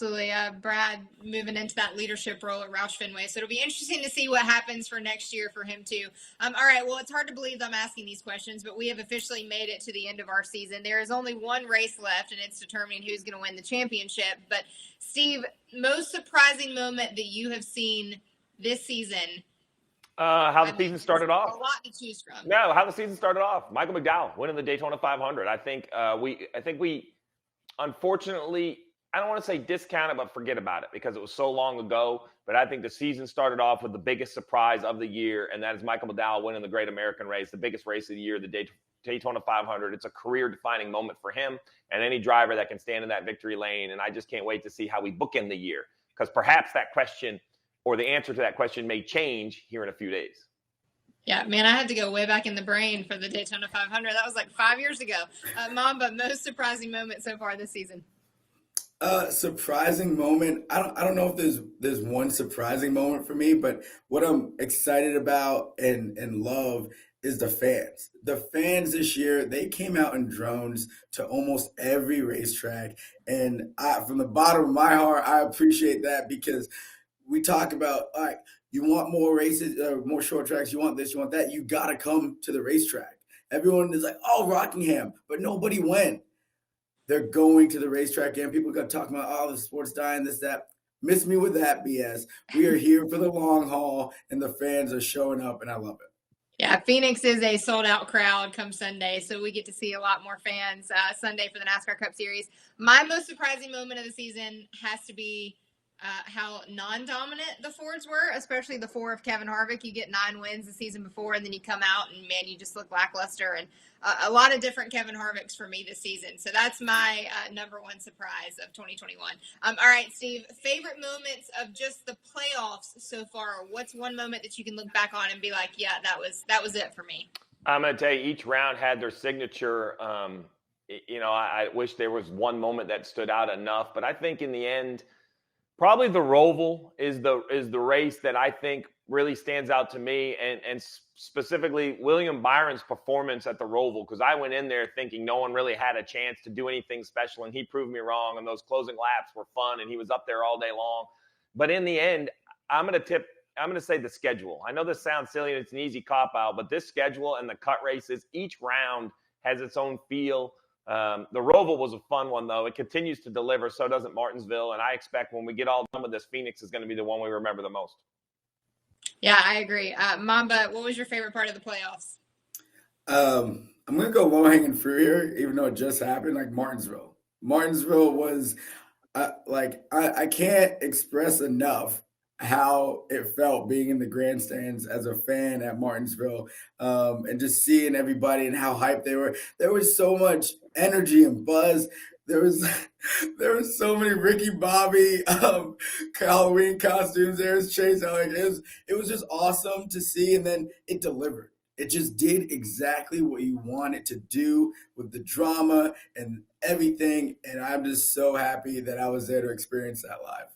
absolutely. Brad moving into that leadership role at Roush Fenway. So it'll be interesting to see what happens for next year for him too. All right. Well, it's hard to believe I'm asking these questions, but we have officially made it to the end of our season. There is only one race left, and it's determining who's going to win the championship. But Steve, most surprising moment that you have seen this season? How the season started off. A lot to choose from. No, how the season started off. Michael McDowell winning the Daytona 500. I think we unfortunately, I don't want to say discount it, but forget about it because it was so long ago. But I think the season started off with the biggest surprise of the year, and that is Michael McDowell winning the Great American Race, the biggest race of the year, the Daytona 500. It's a career-defining moment for him and any driver that can stand in that victory lane. And I just can't wait to see how we bookend the year, because perhaps that question or the answer to that question may change here in a few days. Yeah, man, I had to go way back in the brain for the Daytona 500. That was like 5 years ago. Mamba, most surprising moment so far this season? Surprising moment. I don't know if there's one surprising moment for me, but what I'm excited about and love is the fans. The fans this year, they came out in drones to almost every racetrack. And from the bottom of my heart, I appreciate that, because we talk about, all right, you want more races, more short tracks, you want this, you want that, you got to come to the racetrack. Everyone is like, oh, Rockingham, but nobody went. They're going to the racetrack, and people got talking about, oh, the sport's dying, this, that. Miss me with that BS. We are here for the long haul, and the fans are showing up, and I love it. Yeah, Phoenix is a sold-out crowd come Sunday, so we get to see a lot more fans Sunday for the NASCAR Cup Series. My most surprising moment of the season has to be how non-dominant the Fords were, especially the 4 of Kevin Harvick. You get 9 wins the season before, and then you come out and, man, you just look lackluster. And a lot of different Kevin Harvicks for me this season. So that's my number one surprise of 2021. All right, Steve, favorite moments of just the playoffs so far? What's one moment that you can look back on and be like, yeah, that was it for me? I'm going to tell you, each round had their signature. I wish there was one moment that stood out enough, but I think in the end, probably the Roval is the race that I think really stands out to me, and specifically William Byron's performance at the Roval, because I went in there thinking no one really had a chance to do anything special, and he proved me wrong, and those closing laps were fun, and he was up there all day long. But in the end, I'm going to say the schedule. I know this sounds silly and it's an easy cop-out, but this schedule and the cut races, each round has its own feel. The Roval was a fun one, though. It continues to deliver. So doesn't Martinsville. And I expect when we get all done with this, Phoenix is going to be the one we remember the most. Yeah, I agree. Mamba, what was your favorite part of the playoffs? I'm going to go low-hanging fruit here, even though it just happened, like Martinsville. Martinsville was I can't express enough how it felt being in the grandstands as a fan at Martinsville, and just seeing everybody and how hyped they were. There was so much energy and buzz. There was so many Ricky Bobby Halloween costumes. There's Chase. It was just awesome to see, and then it delivered. It just did exactly what you want it to do with the drama and everything, and I'm just so happy that I was there to experience that live.